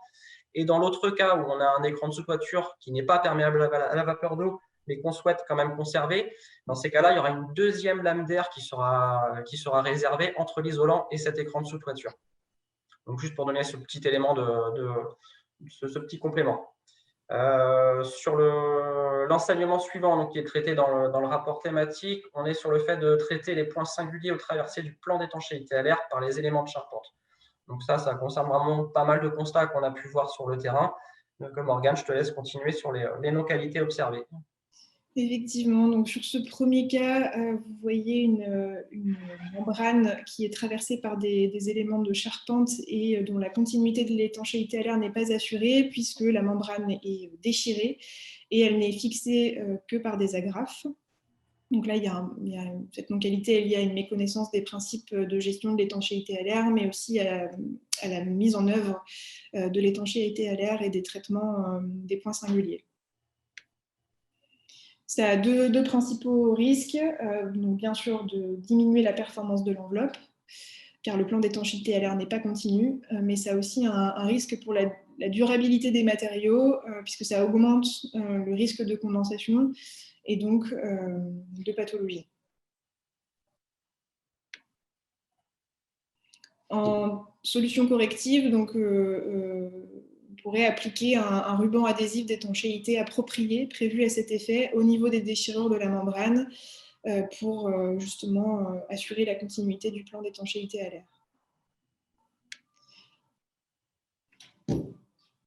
Et dans l'autre cas où on a un écran de sous-toiture qui n'est pas perméable à la vapeur d'eau, mais qu'on souhaite quand même conserver, dans ces cas-là, il y aura une deuxième lame d'air qui sera réservée entre l'isolant et cet écran de sous-toiture. Donc, juste pour donner ce petit élément ce petit complément. Sur l'enseignement suivant, donc, qui est traité dans le rapport thématique, on est sur le fait de traiter les points singuliers au traversé du plan d'étanchéité à l'air par les éléments de charpente. Donc ça concerne vraiment pas mal de constats qu'on a pu voir sur le terrain. Donc, Morgane, je te laisse continuer sur les non-qualités observées. Effectivement, donc sur ce premier cas, vous voyez une membrane qui est traversée par des éléments de charpente et dont la continuité de l'étanchéité à l'air n'est pas assurée puisque la membrane est déchirée et elle n'est fixée que par des agrafes. Donc là, cette non-qualité est liée à une méconnaissance des principes de gestion de l'étanchéité à l'air, mais aussi à la mise en œuvre de l'étanchéité à l'air et des traitements des points singuliers. Ça a deux principaux risques. Donc bien sûr, de diminuer la performance de l'enveloppe, car le plan d'étanchéité à l'air n'est pas continu, mais ça a aussi un risque pour la durabilité des matériaux, puisque ça augmente le risque de condensation et donc de pathologie. En solution corrective, donc, on pourrait appliquer un ruban adhésif d'étanchéité approprié, prévu à cet effet, au niveau des déchirures de la membrane, pour justement assurer la continuité du plan d'étanchéité à l'air.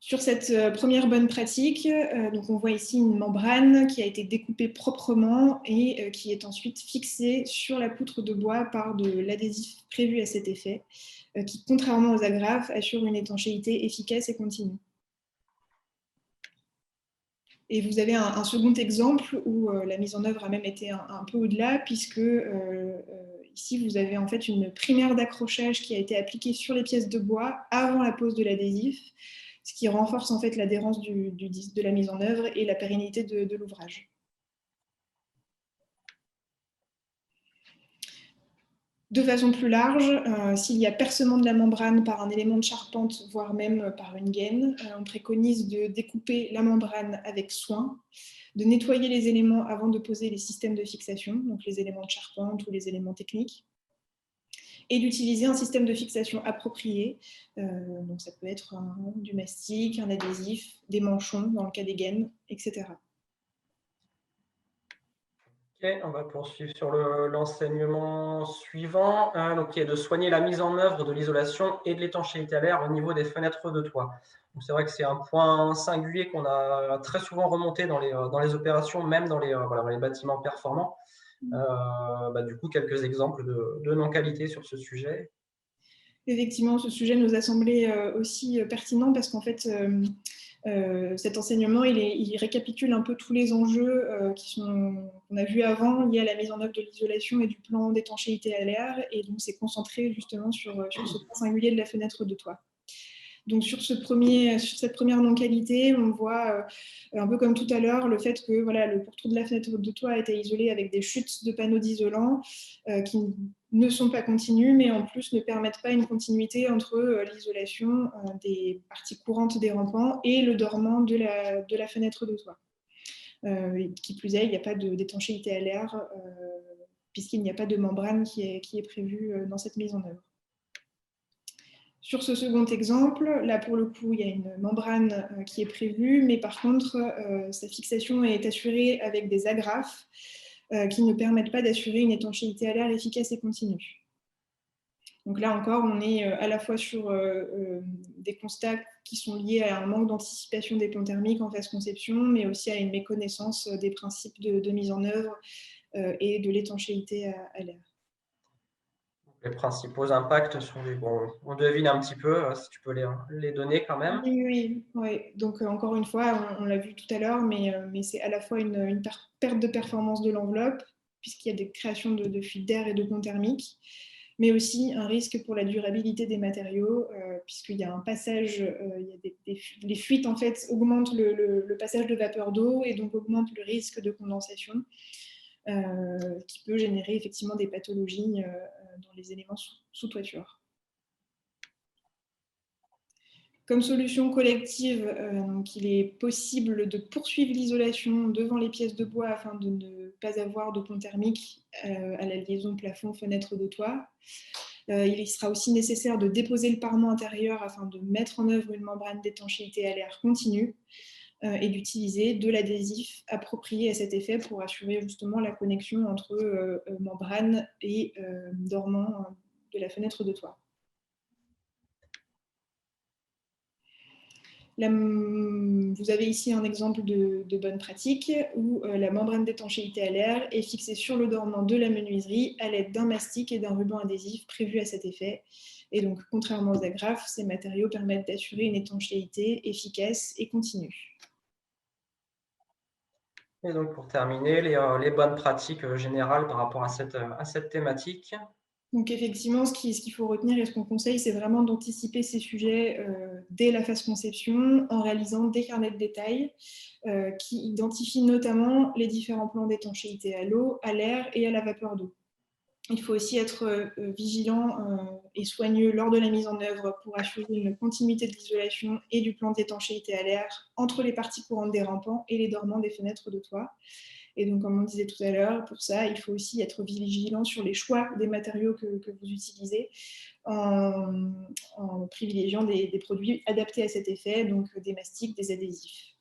Sur cette première bonne pratique, donc on voit ici une membrane qui a été découpée proprement et qui est ensuite fixée sur la poutre de bois par de l'adhésif prévu à cet effet, qui, contrairement aux agrafes, assure une étanchéité efficace et continue. Et vous avez un second exemple où la mise en œuvre a même été un peu au-delà, puisque ici, vous avez en fait une primaire d'accrochage qui a été appliquée sur les pièces de bois avant la pose de l'adhésif, ce qui renforce en fait l'adhérence de la mise en œuvre et la pérennité de l'ouvrage. De façon plus large, s'il y a percement de la membrane par un élément de charpente, voire même par une gaine, on préconise de découper la membrane avec soin, de nettoyer les éléments avant de poser les systèmes de fixation, donc les éléments de charpente ou les éléments techniques, et d'utiliser un système de fixation approprié. Donc ça peut être du mastic, un adhésif, des manchons dans le cas des gaines, etc. Ok, on va poursuivre sur l'enseignement suivant, hein, donc, qui est de soigner la mise en œuvre de l'isolation et de l'étanchéité à l'air au niveau des fenêtres de toit. Donc, c'est vrai que c'est un point singulier qu'on a très souvent remonté dans les opérations, même dans les bâtiments performants. Du coup, quelques exemples de non-qualité sur ce sujet. Effectivement, ce sujet nous a semblé aussi pertinent parce qu'en fait, cet enseignement, il récapitule un peu tous les enjeux qu'on a vus avant liés à la mise en œuvre de l'isolation et du plan d'étanchéité à l'air. Et donc, c'est concentré justement sur ce point singulier de la fenêtre de toit. Donc sur cette première non-qualité, on voit un peu comme tout à l'heure le fait que voilà, le pourtour de la fenêtre de toit a été isolé avec des chutes de panneaux d'isolant qui ne sont pas continues, mais en plus ne permettent pas une continuité entre l'isolation des parties courantes des rampants et le dormant de la fenêtre de toit. Qui plus est, il n'y a pas d'étanchéité à l'air puisqu'il n'y a pas de membrane qui est prévue dans cette mise en œuvre. Sur ce second exemple, là pour le coup, il y a une membrane qui est prévue, mais par contre, sa fixation est assurée avec des agrafes qui ne permettent pas d'assurer une étanchéité à l'air efficace et continue. Donc là encore, on est à la fois sur des constats qui sont liés à un manque d'anticipation des plans thermiques en phase conception, mais aussi à une méconnaissance des principes de mise en œuvre et de l'étanchéité à l'air. Les principaux impacts sont on devine un petit peu, si tu peux les donner quand même. Oui. Donc encore une fois, on l'a vu tout à l'heure, mais c'est à la fois une perte de performance de l'enveloppe, puisqu'il y a des créations de fuites d'air et de ponts thermiques, mais aussi un risque pour la durabilité des matériaux, puisqu'il y a un passage, il y a les fuites en fait augmentent le passage de vapeur d'eau et donc augmentent le risque de condensation, qui peut générer effectivement des pathologies dans les éléments sous toiture. Comme solution collective, donc il est possible de poursuivre l'isolation devant les pièces de bois afin de ne pas avoir de pont thermique à la liaison plafond-fenêtre de toit. Il sera aussi nécessaire de déposer le parement intérieur afin de mettre en œuvre une membrane d'étanchéité à l'air continue et d'utiliser de l'adhésif approprié à cet effet pour assurer justement la connexion entre membrane et dormant de la fenêtre de toit. Vous avez ici un exemple de bonne pratique où la membrane d'étanchéité à l'air est fixée sur le dormant de la menuiserie à l'aide d'un mastic et d'un ruban adhésif prévu à cet effet. Et donc, contrairement aux agrafes, ces matériaux permettent d'assurer une étanchéité efficace et continue. Et donc, pour terminer, les bonnes pratiques générales par rapport à cette thématique. Donc effectivement, ce qu'il faut retenir et ce qu'on conseille, c'est vraiment d'anticiper ces sujets dès la phase conception en réalisant des carnets de détails qui identifient notamment les différents plans d'étanchéité à l'eau, à l'air et à la vapeur d'eau. Il faut aussi être vigilant et soigneux lors de la mise en œuvre pour assurer une continuité de l'isolation et du plan d'étanchéité à l'air entre les parties courantes des rampants et les dormants des fenêtres de toit. Et donc, comme on disait tout à l'heure, pour ça, il faut aussi être vigilant sur les choix des matériaux que vous utilisez en privilégiant des produits adaptés à cet effet, donc des mastiques, des adhésifs.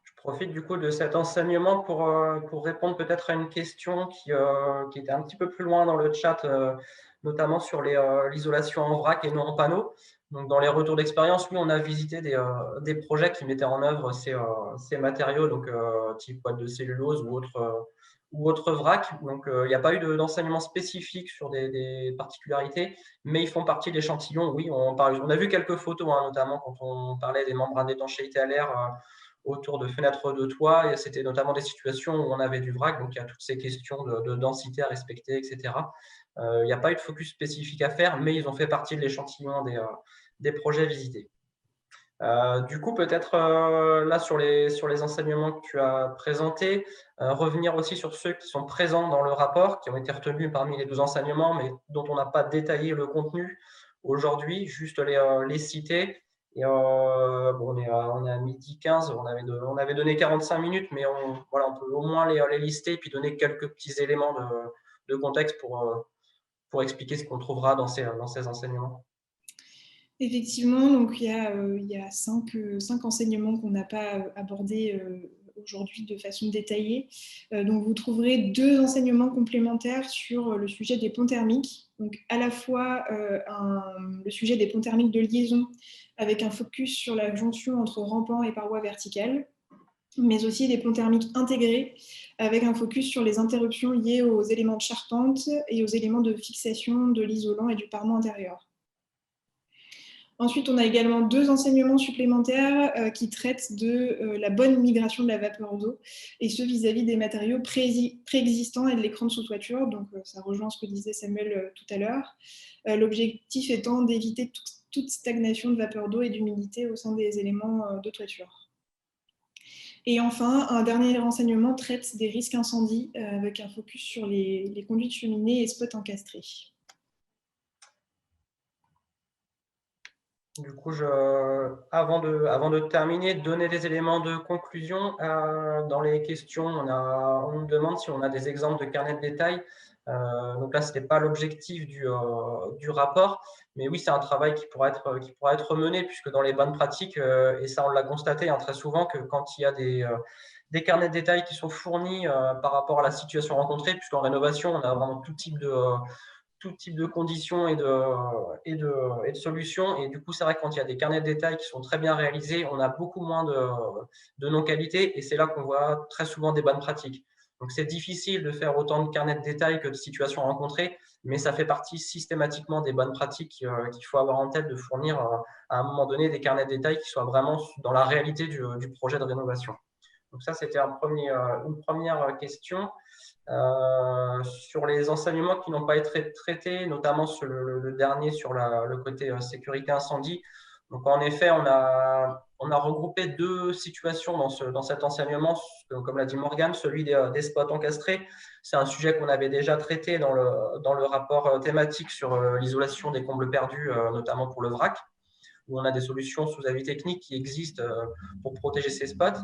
Je profite du coup de cet enseignement pour répondre peut-être à une question qui était un petit peu plus loin dans le chat, notamment sur l'isolation en vrac et non en panneau. Donc, dans les retours d'expérience, oui, on a visité des projets qui mettaient en œuvre ces matériaux, donc type boîte de cellulose ou autre vrac. Donc, il n'y a pas eu d'enseignement spécifique sur des particularités, mais ils font partie de l'échantillon. Oui, on a vu quelques photos, hein, notamment quand on parlait des membranes d'étanchéité à l'air autour de fenêtres de toit. Et c'était notamment des situations où on avait du vrac, donc il y a toutes ces questions de densité à respecter, etc. Il n'y a pas eu de focus spécifique à faire, mais ils ont fait partie de l'échantillon des projets visités. Du coup, peut-être là sur les enseignements que tu as présentés, revenir aussi sur ceux qui sont présents dans le rapport, qui ont été retenus parmi les 12 enseignements, mais dont on n'a pas détaillé le contenu aujourd'hui, juste les citer. Et on est à 12h15, on avait donné 45 minutes, mais on peut au moins les lister et puis donner quelques petits éléments de contexte pour expliquer ce qu'on trouvera dans ces enseignements. Effectivement, donc il y a 5 enseignements qu'on n'a pas abordés aujourd'hui de façon détaillée. Donc vous trouverez 2 enseignements complémentaires sur le sujet des ponts thermiques. Donc à la fois le sujet des ponts thermiques de liaison avec un focus sur la jonction entre rampant et parois verticales, mais aussi des ponts thermiques intégrés avec un focus sur les interruptions liées aux éléments de charpente et aux éléments de fixation de l'isolant et du parement intérieur. Ensuite, on a également 2 enseignements supplémentaires qui traitent de la bonne migration de la vapeur d'eau, et ce vis-à-vis des matériaux préexistants et de l'écran de sous-toiture. Donc, ça rejoint ce que disait Samuel tout à l'heure. L'objectif étant d'éviter toute stagnation de vapeur d'eau et d'humidité au sein des éléments de toiture. Et enfin, un dernier renseignement traite des risques incendies avec un focus sur les conduites cheminées et spots encastrés. Du coup, avant de terminer, donner des éléments de conclusion. Dans les questions, on nous demande si on a des exemples de carnet de détail. Donc là, ce n'était pas l'objectif du rapport, mais oui, c'est un travail qui pourra être mené, puisque dans les bonnes pratiques, et ça on l'a constaté très souvent, que quand il y a des carnets de détail qui sont fournis par rapport à la situation rencontrée, puisqu'en rénovation, on a vraiment tout type de conditions et de solutions. Et du coup, c'est vrai que quand il y a des carnets de détails qui sont très bien réalisés, on a beaucoup moins de non-qualité, et c'est là qu'on voit très souvent des bonnes pratiques. Donc, c'est difficile de faire autant de carnets de détails que de situations rencontrées, mais ça fait partie systématiquement des bonnes pratiques qu'il faut avoir en tête, de fournir à un moment donné des carnets de détails qui soient vraiment dans la réalité du projet de rénovation. Donc ça, c'était une première question. Sur les enseignements qui n'ont pas été traités, notamment sur le dernier sur le côté sécurité incendie. Donc en effet, on a regroupé 2 situations dans cet enseignement, comme l'a dit Morgane, celui des spots encastrés. C'est un sujet qu'on avait déjà traité dans le rapport thématique sur l'isolation des combles perdus, notamment pour le vrac, où on a des solutions sous avis technique qui existent pour protéger ces spots.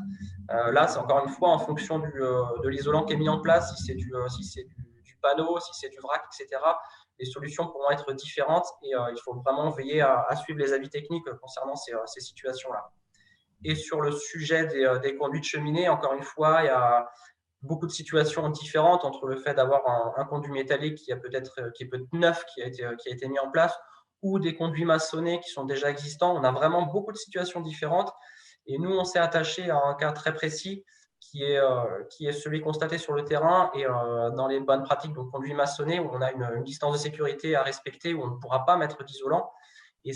Là, c'est encore une fois en fonction de l'isolant qui est mis en place, si c'est du panneau, si c'est du vrac, etc. Les solutions pourront être différentes, et il faut vraiment veiller à suivre les avis techniques concernant ces situations-là. Et sur le sujet des conduites cheminées, encore une fois, il y a beaucoup de situations différentes entre le fait d'avoir un conduit métallique qui est peut-être neuf, qui a été mis en place, ou des conduits maçonnés qui sont déjà existants. On a vraiment beaucoup de situations différentes, et nous, on s'est attaché à un cas très précis qui est celui constaté sur le terrain, et dans les bonnes pratiques de conduits maçonnés, où on a une distance de sécurité à respecter, où on ne pourra pas mettre d'isolant. Et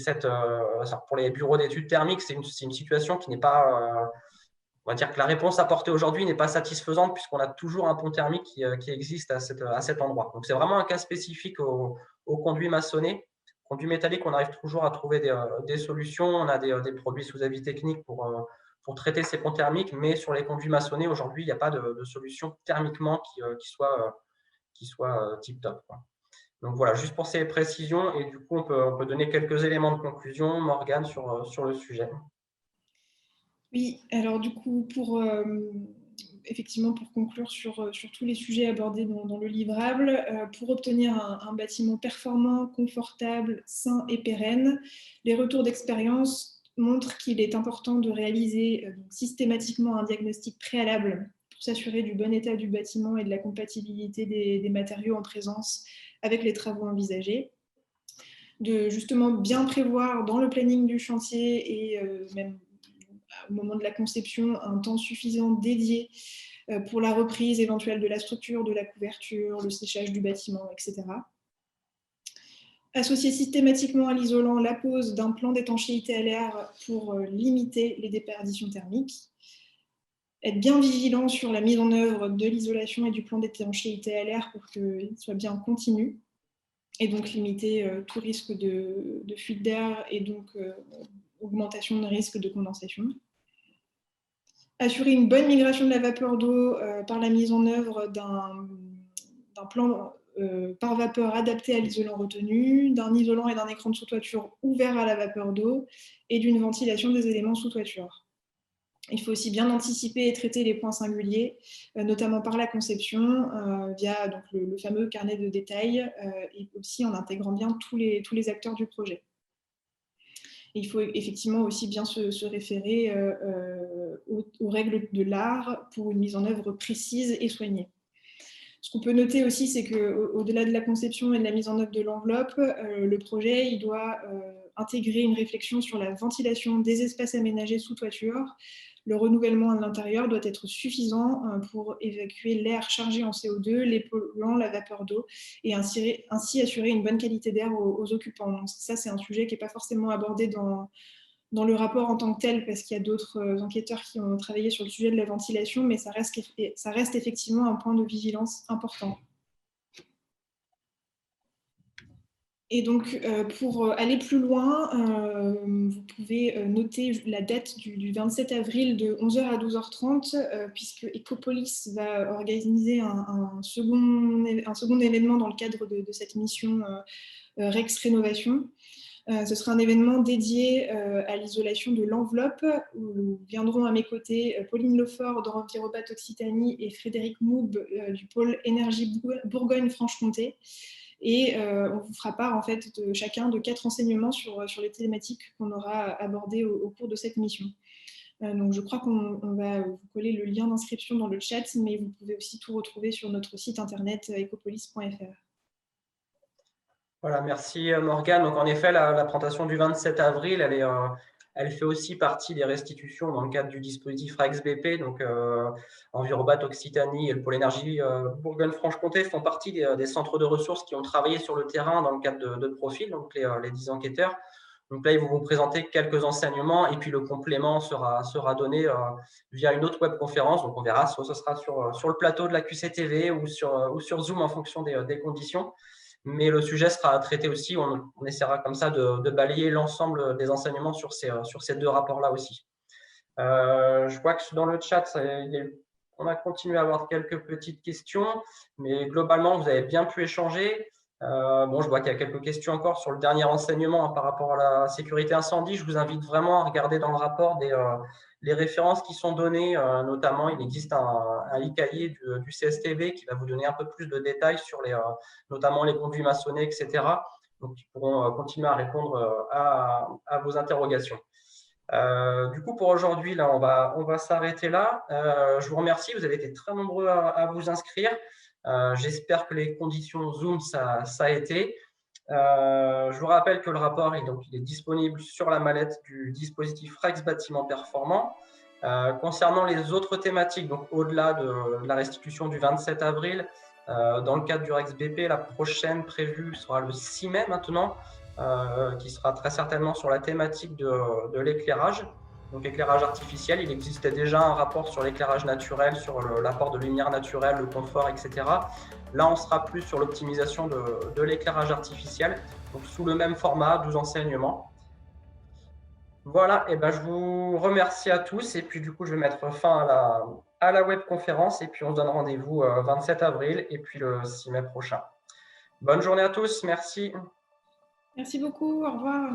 pour les bureaux d'études thermiques, c'est une situation qui n'est pas… on va dire que la réponse apportée aujourd'hui n'est pas satisfaisante, puisqu'on a toujours un pont thermique qui existe à cet endroit. Donc, c'est vraiment un cas spécifique aux conduits maçonnés. Conduits métalliques, on arrive toujours à trouver des solutions. On a des produits sous avis technique pour traiter ces ponts thermiques, mais sur les conduits maçonnés, aujourd'hui, il n'y a pas de solution thermiquement qui soit tip-top. Donc voilà, juste pour ces précisions, et du coup, on peut donner quelques éléments de conclusion, Morgane, sur le sujet. Oui, alors du coup, effectivement, pour conclure sur tous les sujets abordés dans le livrable, pour obtenir un bâtiment performant, confortable, sain et pérenne, les retours d'expérience montrent qu'il est important de réaliser systématiquement un diagnostic préalable pour s'assurer du bon état du bâtiment et de la compatibilité des matériaux en présence avec les travaux envisagés, de justement bien prévoir dans le planning du chantier et même au moment de la conception un temps suffisant dédié pour la reprise éventuelle de la structure, de la couverture, le séchage du bâtiment, etc. Associer systématiquement à l'isolant la pose d'un plan d'étanchéité à l'air pour limiter les déperditions thermiques. Être bien vigilant sur la mise en œuvre de l'isolation et du plan d'étanchéité à l'air pour qu'il soit bien continu, et donc limiter tout risque de fuite d'air et donc augmentation de risque de condensation. Assurer une bonne migration de la vapeur d'eau par la mise en œuvre d'un plan par vapeur adapté à l'isolant retenu, d'un isolant et d'un écran de sous-toiture ouvert à la vapeur d'eau et d'une ventilation des éléments sous-toiture. Il faut aussi bien anticiper et traiter les points singuliers, notamment par la conception, via donc, le fameux carnet de détails, et aussi en intégrant bien tous les acteurs du projet. Et il faut effectivement aussi bien se référer aux règles de l'art pour une mise en œuvre précise et soignée. Ce qu'on peut noter aussi, c'est qu'au-delà de la conception et de la mise en œuvre de l'enveloppe, le projet il doit intégrer une réflexion sur la ventilation des espaces aménagés sous toiture. Le renouvellement de l'intérieur doit être suffisant pour évacuer l'air chargé en CO2, les polluants, la vapeur d'eau, et ainsi assurer une bonne qualité d'air aux occupants. Donc ça, c'est un sujet qui n'est pas forcément abordé dans le rapport en tant que tel, parce qu'il y a d'autres enquêteurs qui ont travaillé sur le sujet de la ventilation, mais ça reste effectivement un point de vigilance important. Et donc, pour aller plus loin, vous pouvez noter la date du 27 avril de 11h à 12h30, puisque Ecopolis va organiser un second événement dans le cadre de cette mission Rex Rénovation. Ce sera un événement dédié à l'isolation de l'enveloppe, où viendront à mes côtés Pauline Lefort d'Envirobat Occitanie et Frédéric Moub du pôle énergie Bourgogne-Franche-Comté. Et on vous fera part en fait de chacun de 4 enseignements sur les thématiques qu'on aura abordées au cours de cette mission. Donc je crois qu'on va vous coller le lien d'inscription dans le chat, mais vous pouvez aussi tout retrouver sur notre site internet ecopolis.fr. Voilà, merci Morgane. Donc en effet, la présentation du 27 avril, elle fait aussi partie des restitutions dans le cadre du dispositif REX-BP. Donc Envirobat Occitanie et le pôle énergie Bourgogne-Franche-Comté font partie des centres de ressources qui ont travaillé sur le terrain dans le cadre de profil, donc les 10 enquêteurs. Donc là, ils vont vous présenter quelques enseignements et puis le complément sera donné via une autre webconférence. Donc on verra, soit ce sera sur le plateau de la QCTV ou sur Zoom en fonction des conditions. Mais le sujet sera traité aussi, on essaiera comme ça de balayer l'ensemble des enseignements sur ces 2 rapports-là aussi. Je vois que dans le chat, on a continué à avoir quelques petites questions, mais globalement, vous avez bien pu échanger. Bon, je vois qu'il y a quelques questions encore sur le dernier enseignement par rapport à la sécurité incendie. Je vous invite vraiment à regarder dans le rapport les références qui sont données, notamment il existe un e-cahier du CSTB qui va vous donner un peu plus de détails sur notamment les conduits maçonnés, etc. Donc, ils pourront continuer à répondre à vos interrogations. Du coup, pour aujourd'hui, là, on va s'arrêter là. Je vous remercie, vous avez été très nombreux à vous inscrire. J'espère que les conditions Zoom, ça a été. Je vous rappelle que le rapport il est disponible sur la mallette du dispositif Rex Bâtiment Performant. Concernant les autres thématiques, donc au-delà de la restitution du 27 avril, dans le cadre du Rex BP, la prochaine prévue sera le 6 mai maintenant, qui sera très certainement sur la thématique de l'éclairage. Donc éclairage artificiel, il existait déjà un rapport sur l'éclairage naturel, sur l'apport de lumière naturelle, le confort, etc. Là, on sera plus sur l'optimisation de l'éclairage artificiel, donc sous le même format, 12 enseignements. Voilà, et ben je vous remercie à tous, et puis du coup, je vais mettre fin à la webconférence, et puis on se donne rendez-vous 27 avril, et puis le 6 mai prochain. Bonne journée à tous, merci. Merci beaucoup, au revoir.